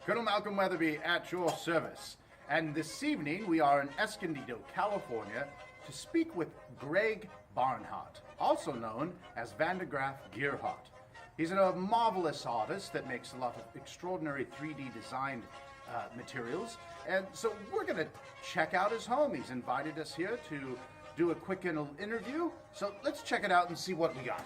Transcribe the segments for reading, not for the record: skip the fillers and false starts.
Colonel Malcolm Weatherby at your service. And this evening we are in Escondido, California, to speak with Greg Barnhart, also known as Vandegraff Gearheardt. He's a marvelous artist that makes a lot of extraordinary 3D designed materials. And so we're going to check out his home. He's invited us here to do a quick interview. So let's check it out and see what we got.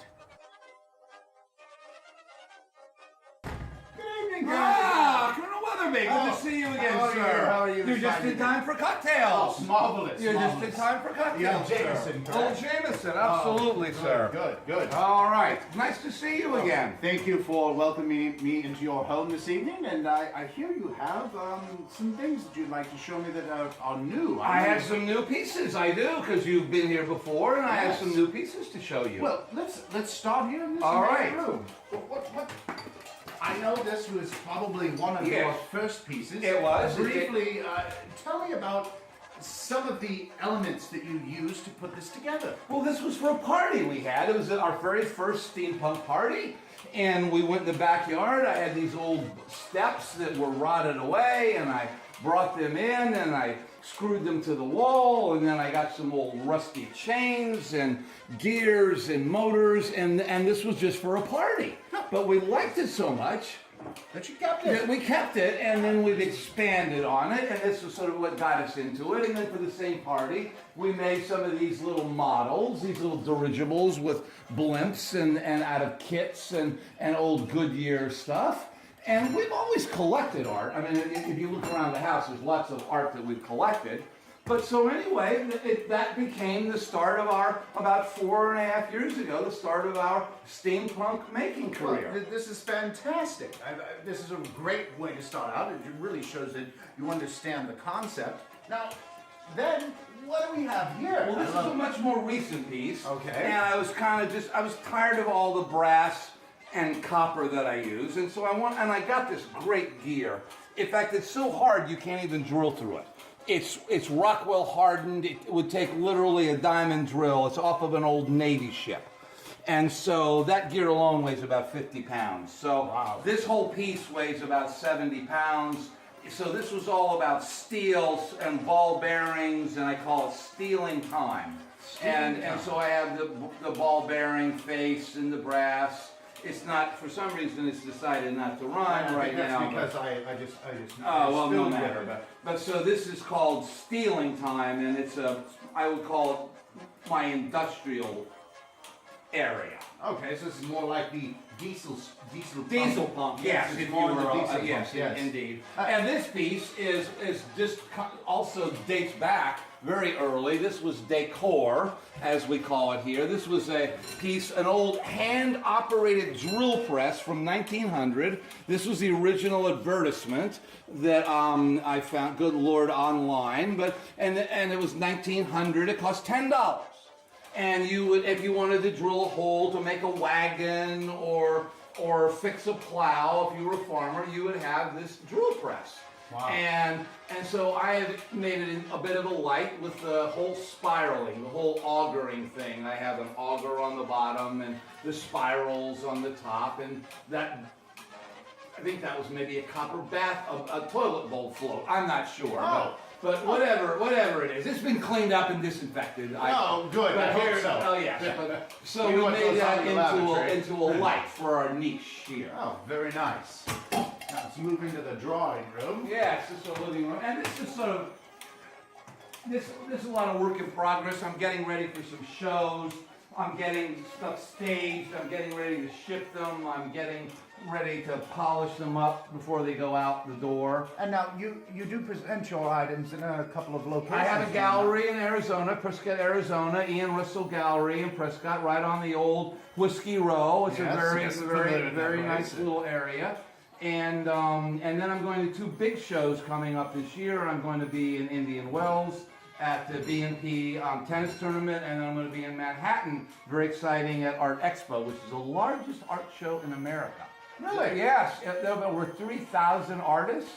Colonel Weatherby, good to see you again, sir. How are you? You're just in time for cocktails. Oh, marvelous. You're just in time for cocktails, Jameson, sir. Old Jameson, absolutely, sir. Good. All right, nice to see you again. Thank you for welcoming me into your home this evening, and I hear you have some things that you'd like to show me that are new. I have some new pieces, I do, because you've been here before, and I have some new pieces to show you. Well, let's start here in this All main right. room. What? I know this was probably one of your first pieces. It was. Briefly, tell me about some of the elements that you used to put this together. Well, this was for a party we had. It was our very first steampunk party. And we went in the backyard. I had these old steps that were rotted away, and I brought them in, and I screwed them to the wall, and then I got some old rusty chains and gears and motors, and this was just for a party. But we liked it so much that you kept it. that we kept it, and then we've expanded on it, and this was sort of what got us into it. And then for the same party, we made some of these little models, these little dirigibles with blimps and out of kits and old Goodyear stuff. And we've always collected art. I mean, if you look around the house, there's lots of art that we've collected. But so anyway, that became the start of our, about 4.5 years ago, the start of our steampunk making career. Well, this is fantastic. This is a great way to start out. It really shows that you understand the concept. Now, then, what do we have here? Well, this is a much more recent piece. Okay. And I was tired of all the brass and copper that I use, and so I got this great gear. In fact, it's so hard you can't even drill through it. It's Rockwell hardened. It would take literally a diamond drill. It's off of an old Navy ship. And so that gear alone weighs about 50 pounds. So This whole piece weighs about 70 pounds. So this was all about steel and ball bearings, and I call it stealing time. And so I have the ball bearing face and the brass. It's not, for some reason, it's decided not to run right now. That's because I just. Oh, well, no matter. But so this is called stealing time, and it's I would call it my industrial area. Okay, so this is more like the diesel pump. Yes, if you were, yes, indeed. And this piece is just also dates back very early. This was decor, as we call it here. This was a piece, an old hand-operated drill press from 1900. This was the original advertisement that I found, good Lord, online. And it was 1900. It cost $10. And you would, if you wanted to drill a hole to make a wagon or fix a plow, if you were a farmer, you would have this drill press. Wow. And so I have made it a bit of a light with the whole spiraling, the whole augering thing. I have an auger on the bottom and the spirals on the top, and that, I think that was maybe a copper bath, a toilet bowl float. I'm not sure. Oh. But whatever it is, it's been cleaned up and disinfected. Oh, good. But I hope here, so. oh yes. But, so You we know what made goes that on in the laboratory. into a light for our niche here. Oh, very nice. Now let's move into the drawing room. Yeah, it's just a living room, and this is sort of this is a lot of work in progress. I'm getting ready for some shows. I'm getting stuff staged. I'm getting ready to ship them. I'm getting ready to polish them up before they go out the door. And now you do present your items in a couple of locations. I have a gallery in Arizona, Prescott, Arizona, Ian Russell Gallery in Prescott, right on the old Whiskey Row. It's a very nice little area. And then I'm going to 2 big shows coming up this year. I'm going to be in Indian Wells at the B&P tennis tournament, and then I'm going to be in Manhattan, very exciting, at Art Expo, which is the largest art show in America. Really? Yes, there are over 3,000 artists,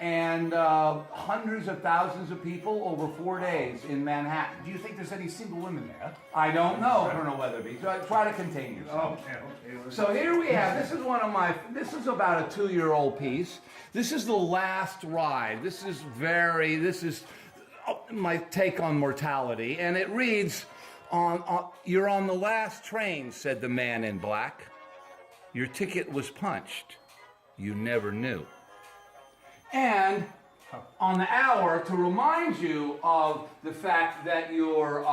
and hundreds of thousands of people over 4 days in Manhattan. Do you think there's any single women there? I don't know, Colonel Weatherby. Try to contain yourself. Okay. So here we have, this is about a 2-year-old piece. This is the last ride. This is my take on mortality. And it reads, "You're on the last train," said the man in black. "Your ticket was punched. You never knew." And on the hour, to remind you of the fact that your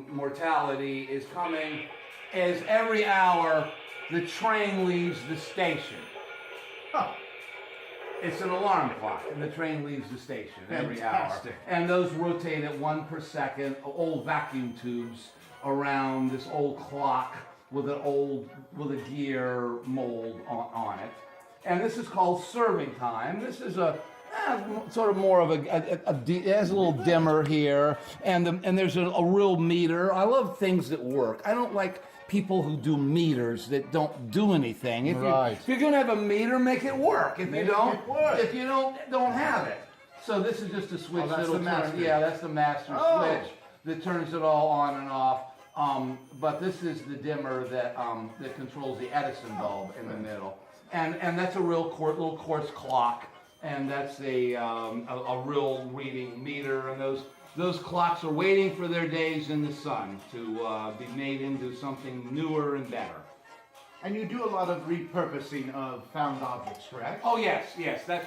mortality is coming, is every hour the train leaves the station. Oh. It's an alarm clock, and the train leaves the station every hour. Fantastic. And those rotate at 1 per second, old vacuum tubes around this old clock with a gear mold on it. And this is called serving time. This is a sort of more of it has a little dimmer here, and there's a real meter. I love things that work. I don't like people who do meters that don't do anything. If you're gonna have a meter, make it work. If you don't have it. So this is just a switch that'll turn. Yeah, that's the master switch that turns it all on and off. But this is the dimmer that controls the Edison bulb in the middle, and that's a real little quartz clock, and that's a real reading meter, and those clocks are waiting for their days in the sun to be made into something newer and better. And you do a lot of repurposing of found objects, correct? Oh yes.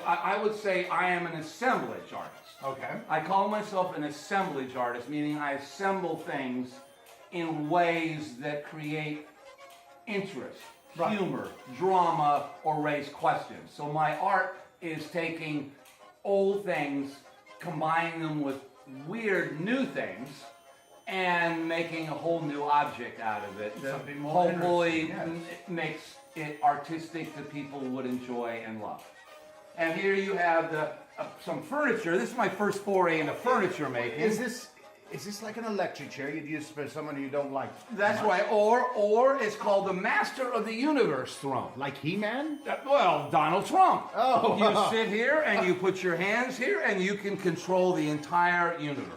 I would say I am an assemblage artist. Okay. I call myself an assemblage artist, meaning I assemble things in ways that create interest, humor, drama, or raise questions. So my art is taking old things, combining them with weird new things, and making a whole new object out of it that hopefully makes it artistic that people would enjoy and love. And here you have some furniture. This is my first foray into furniture making. Is this like an electric chair you'd use for someone you don't like? That's right. Or it's called the Master of the Universe throne. Like He-Man? Well, Donald Trump. Oh. You sit here and you put your hands here and you can control the entire universe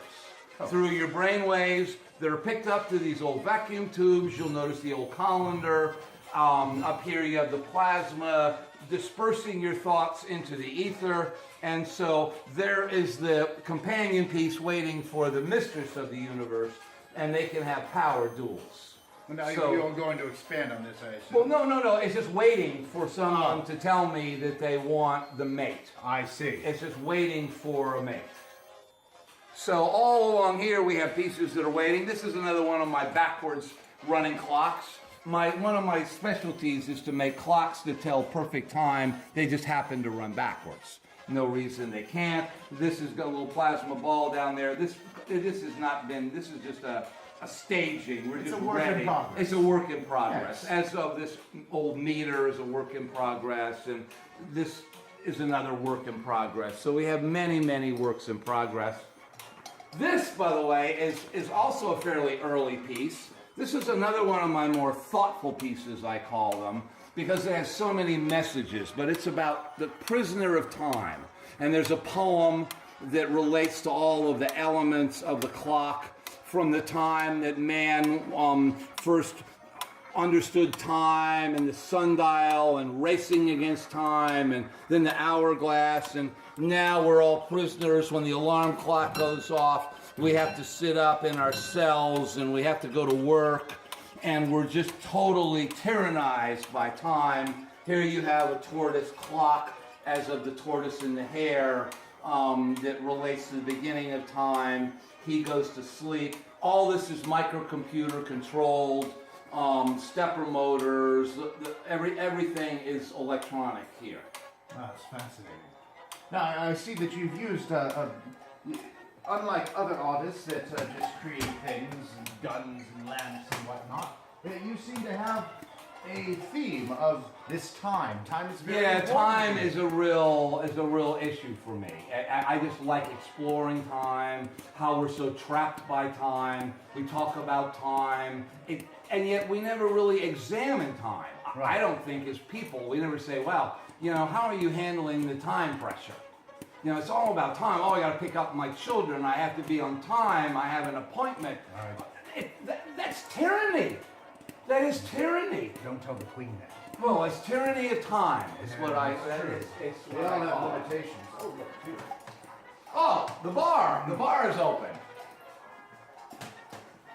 through your brain waves that are picked up through these old vacuum tubes. You'll notice the old colander. Up here you have the plasma dispersing your thoughts into the ether. And so there is the companion piece waiting for the mistress of the universe, and they can have power duels. Well, now you're going to expand on this, I Well, assume. no. It's just waiting for someone to tell me that they want the mate. I see. It's just waiting for a mate. So all along here we have pieces that are waiting. This is another one of my backwards running clocks. One of my specialties is to make clocks that tell perfect time. They just happen to run backwards. No reason they can't. This has got a little plasma ball down there. This is just a staging. We're just ready. It's a work in progress. Yes. As of this old meter is a work in progress, and this is another work in progress. So we have many, many works in progress. This, by the way, is also a fairly early piece. This is another one of my more thoughtful pieces, I call them, because it has so many messages, but it's about the prisoner of time. And there's a poem that relates to all of the elements of the clock from the time that man first understood time and the sundial and racing against time and then the hourglass, and now we're all prisoners. When the alarm clock goes off, we have to sit up in our cells and we have to go to work, and we're just totally tyrannized by time. Here you have a tortoise clock, as of the tortoise and the hare, that relates to the beginning of time. He goes to sleep. All this is microcomputer controlled, stepper motors, everything is electronic here. That's fascinating. Now, I see that you've used, unlike other artists that just create things, and guns and lamps and whatnot, you seem to have a theme of this time. Time is very important. Time is a real issue for me. I just like exploring time, how we're so trapped by time. We talk about time, and yet we never really examine time. Right. I don't think as people, we never say, well, how are you handling the time pressure? You know, it's all about time. Oh, I got to pick up my children. I have to be on time. I have an appointment. Right. That's tyranny. That is tyranny. Don't tell the Queen that. Well, it's tyranny of time. Is Yeah, what I. that's That true. is. It's We what all I have call it. limitations. Oh, look, here. Oh, the bar. The bar is open.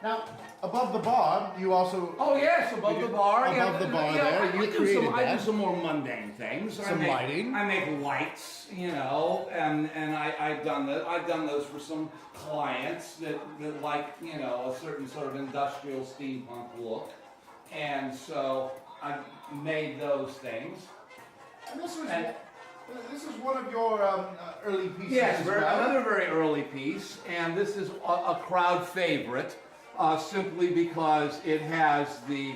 Now, above the bar, you also... Oh yes, above the bar. Above the bar there, you created I that. do some more mundane things. Some lighting. I make lights, you know, and I've done that. I've done those for some clients that like, you know, a certain sort of industrial steampunk look, and so I've made those things. And this is one of your early pieces Yes, as well. another very early piece, and this is a crowd favorite, simply because it has the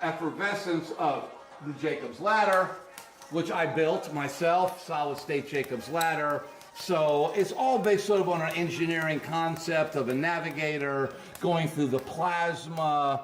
effervescence of the Jacob's Ladder, which I built myself, solid state Jacob's Ladder. So it's all based sort of on an engineering concept of a navigator going through the plasma,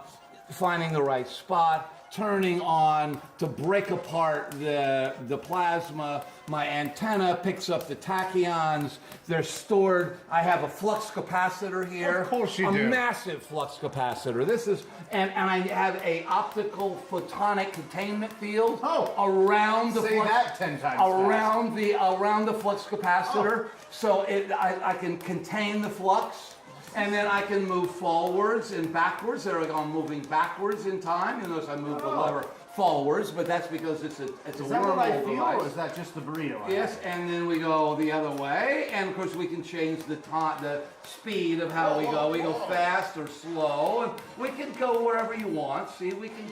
finding the right spot, turning on to break apart the plasma. My antenna picks up the tachyons. They're stored. I have a flux capacitor here. Of course you do. do. A massive flux capacitor. This is, and I have a optical photonic containment field around the Say flux, that 10 times around the flux capacitor, so I can contain the flux. And then I can move forwards and backwards. I'm moving backwards in time. You notice I move the lever forwards, but that's because it's a Is that what I wormhole feel, device. or is that just the burrito? Yes, and then we go the other way, and of course we can change the speed of how we go. We go fast or slow, and we can go wherever you want. See, we can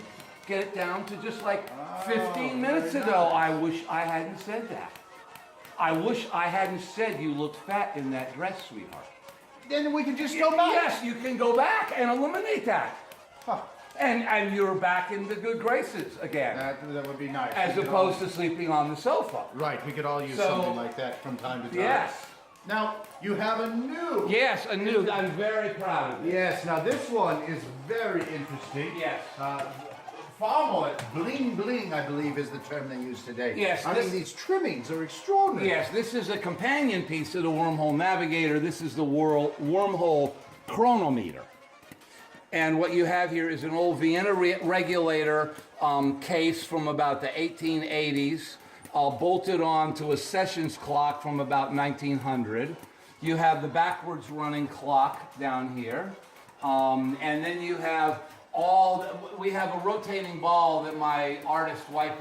get it down to just like 15 minutes very ago. nice. I wish I hadn't said that. I wish I hadn't said you looked fat in that dress, sweetheart. Then we can just go back. Yes, you can go back and eliminate that. Huh. And you're back in the good graces again. That would be nice. As We could opposed all- to sleeping on the sofa. Right, we could all use So- something like that from time to time. Yes. Now, you have a new... Yes, a new. I'm very proud of it. Yes, now this one is very interesting. Yes. Far more bling bling, I believe, is the term they use today. Yes, I mean, these trimmings are extraordinary. Yes, this is a companion piece to the Wormhole Navigator. This is the Wormhole Chronometer. And what you have here is an old Vienna regulator case from about the 1880s, bolted on to a sessions clock from about 1900. You have the backwards running clock down here. And then you have we have a rotating ball that my artist wife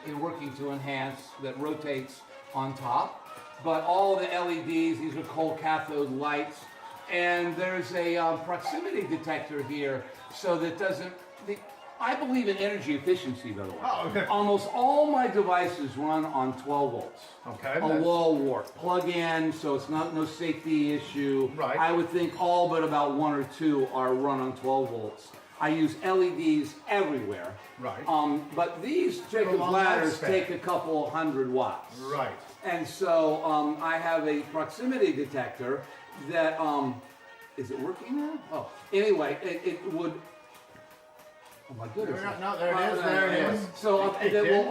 is working to enhance that rotates on top. But all the LEDs, these are cold cathode lights. And there's a proximity detector here, so that doesn't. I believe in energy efficiency, by the way. Oh, okay. Almost all my devices run on 12 volts. Okay. A wall wart. Plug in, so it's no safety issue. Right. I would think all but about one or two are run on 12 volts. I use LEDs everywhere. Right. But these Jacob's long ladders lifespan. take a couple hundred watts. Right. And so I have a proximity detector that, is it working now? Oh, anyway, it would, oh my goodness. No, there it is, there it is. So It that did.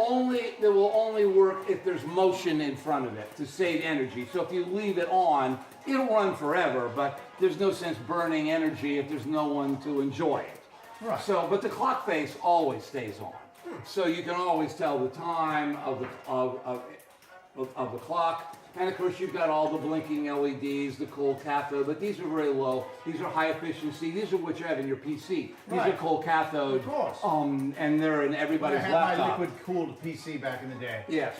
will only work if there's motion in front of it to save energy. So if you leave it on, it'll run forever, but there's no sense burning energy if there's no one to enjoy it. Right. So, but the clock face always stays on. So you can always tell the time of the clock. And of course you've got all the blinking LEDs, the cold cathode, but these are very low. These are high efficiency. These are what you have in your PC. These Right. are cold cathode. Of course. And they're in I everybody's had laptop. my liquid-cooled PC back in the day. Yes.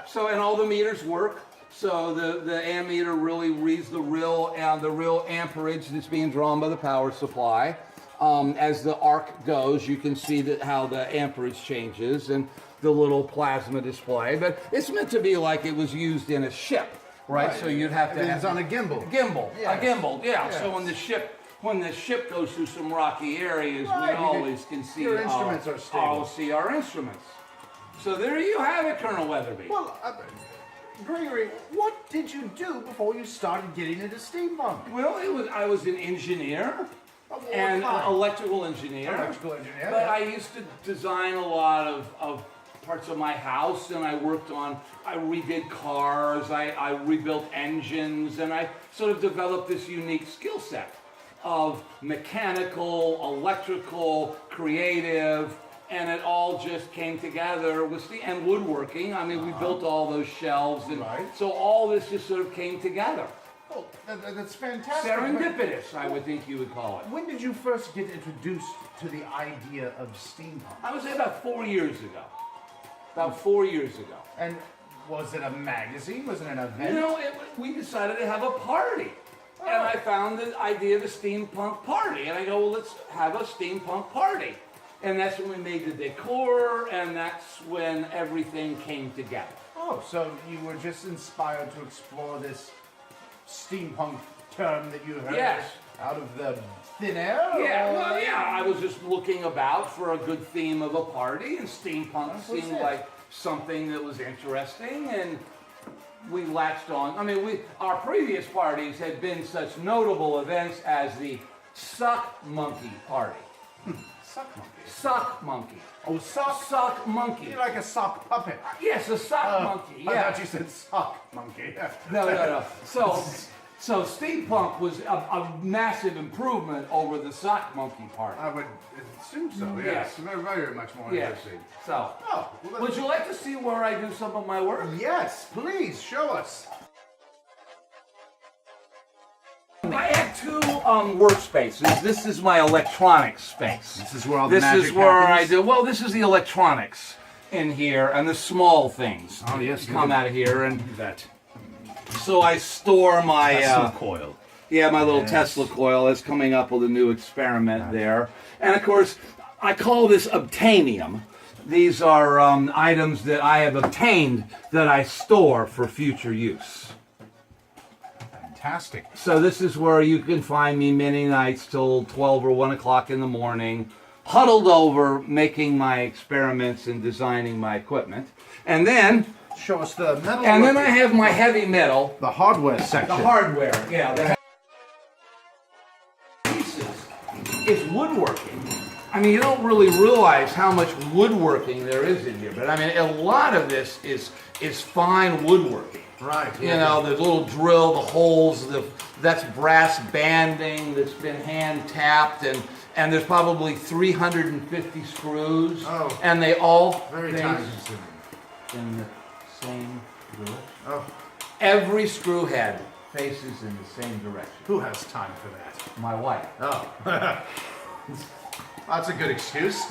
So, and all the meters work. So the ammeter really reads the real amperage that's being drawn by the power supply. As the arc goes, you can see how the amperage changes and the little plasma display. But it's meant to be like it was used in a ship, right? So you'd have to Everything's on a gimbal. A gimbal, yeah. Yes. So when the ship goes through some rocky areas, Right, we you always can see your instruments are stable. see our instruments. So there you have it, Colonel Weatherby. Well, Gregory, what did you do before you started getting into steampunk? Well, I was an engineer and fine. electrical engineer. Electrical engineer, But yeah. I used to design a lot of parts of my house, and I redid cars, I rebuilt engines, and I sort of developed this unique skill set of mechanical, electrical, creative, and it all just came together with and woodworking. I mean, we built all those shelves, and so all this just sort of came together. Oh, that's fantastic. Serendipitous, I would think you would call it. When did you first get introduced to the idea of steampunk? I would say about 4 years ago. About 4 years ago. And was it a magazine? Was it an event? You know, we decided to have a party. Oh. And I found the idea of a steampunk party. And I go, well, let's have a steampunk party. And that's when we made the decor, and that's when everything came together. Oh, so you were just inspired to explore this steampunk term that you heard out of the thin air? Yeah, well, yeah, I was just looking about for a good theme of a party, and steampunk seemed like something that was interesting, and we latched on. I mean, our previous parties had been such notable events as the Suck Monkey Party. Suck monkey. Sock monkey. Oh, sock? Sock monkey. You're like a sock puppet. Yes, a sock monkey. Yeah. I thought you said sock monkey. No. So steampunk was a massive improvement over the sock monkey party. I would assume so, yes. Very, very much more interesting. So, would you like to see where I do some of my work? Yes, please, show us. I have two workspaces. This is my electronics space. This is where all the magic This is where happens? I do. Well, this is the electronics in here, and the small things come out of here, and so I store my Tesla coil. Yeah, my little Tesla coil is coming up with a new experiment there, and of course, I call this obtainium. These are items that I have obtained that I store for future use. Fantastic. So this is where you can find me many nights till 12 or 1 o'clock in the morning, huddled over, making my experiments and designing my equipment. And then... Show us the metal. And then I have my heavy metal. The hardware section. The hardware, yeah. The pieces is woodworking. I mean, you don't really realize how much woodworking there is in here, but I mean, a lot of this is fine woodworking. Right. You know, the little drill, the holes, that's brass banding that's been hand tapped, and there's probably 350 screws. Oh. And they all very time consuming. In the same direction. Oh. Every screw head faces in the same direction. Who has time for that? My wife. Oh. That's a good excuse.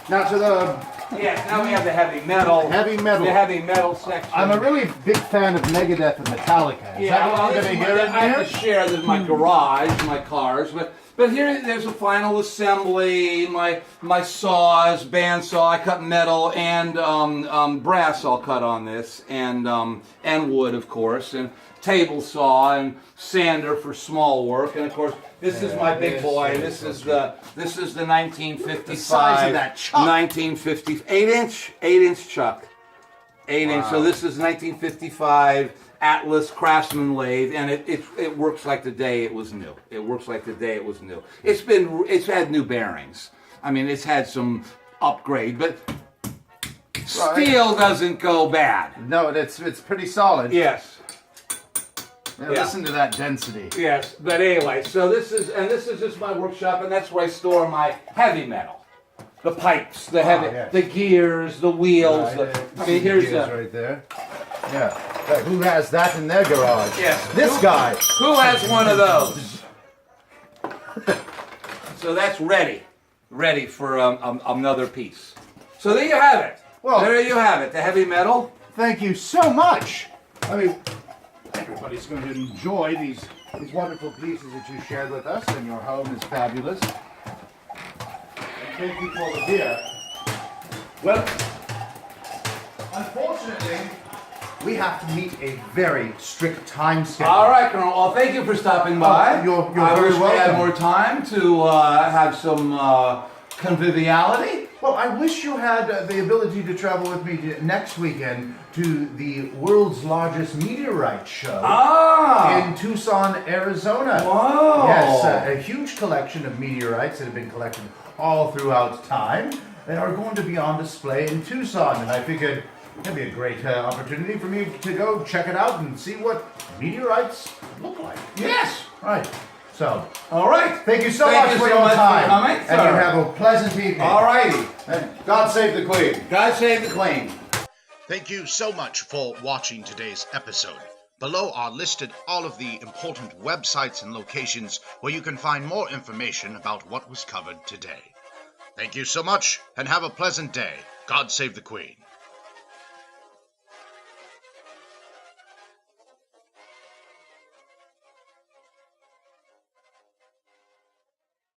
Now to the... Yes, now we have the heavy metal. Heavy metal. The heavy metal section. I'm a really big fan of Megadeth and Metallica. Is that what we're going to hear in I here? have to share this my garage, my cars, but here there's a final assembly, my saws, bandsaw, I cut metal and brass I'll cut on this, and wood of course, and table saw and sander for small work, and of course this is my big boy. This is the 1955. The size of that chuck. 1950 8-inch chuck. 8-inch. So this is 1955 Atlas Craftsman lathe, and it works like the day it was new. It works like the day it was new. It's had new bearings. I mean, it's had some upgrade, but steel doesn't go bad. No, it's pretty solid. Yes. Now listen to that density. Yes, but anyway, so this is just my workshop, and that's where I store my heavy metal, the pipes, the the gears, the wheels. I mean, here's gears right there. Yeah. Who has that in their garage? Yes. This guy. Who has one of those? So that's ready for another piece. So there you have it. Well, there you have it. The heavy metal. Thank you so much. I mean, everybody's going to enjoy these wonderful pieces that you shared with us, and your home is fabulous. And thank you for the beer. Well, unfortunately, we have to meet a very strict time schedule. All right, Colonel. Well, thank you for stopping by. You're I very wish welcome. we had more time to have some conviviality. Well, I wish you had the ability to travel with me next weekend to the world's largest meteorite show in Tucson, Arizona. Wow. Yes, a huge collection of meteorites that have been collected all throughout time. They are going to be on display in Tucson, and I figured that'd be a great opportunity for me to go check it out and see what meteorites look like. Yes. Right. So, All right. thank you so Thank much you for so your much for time. coming, and sir. you have a pleasant evening. All righty. And God save the Queen. God save the Queen. Thank you so much for watching today's episode. Below are listed all of the important websites and locations where you can find more information about what was covered today. Thank you so much, and have a pleasant day. God save the Queen.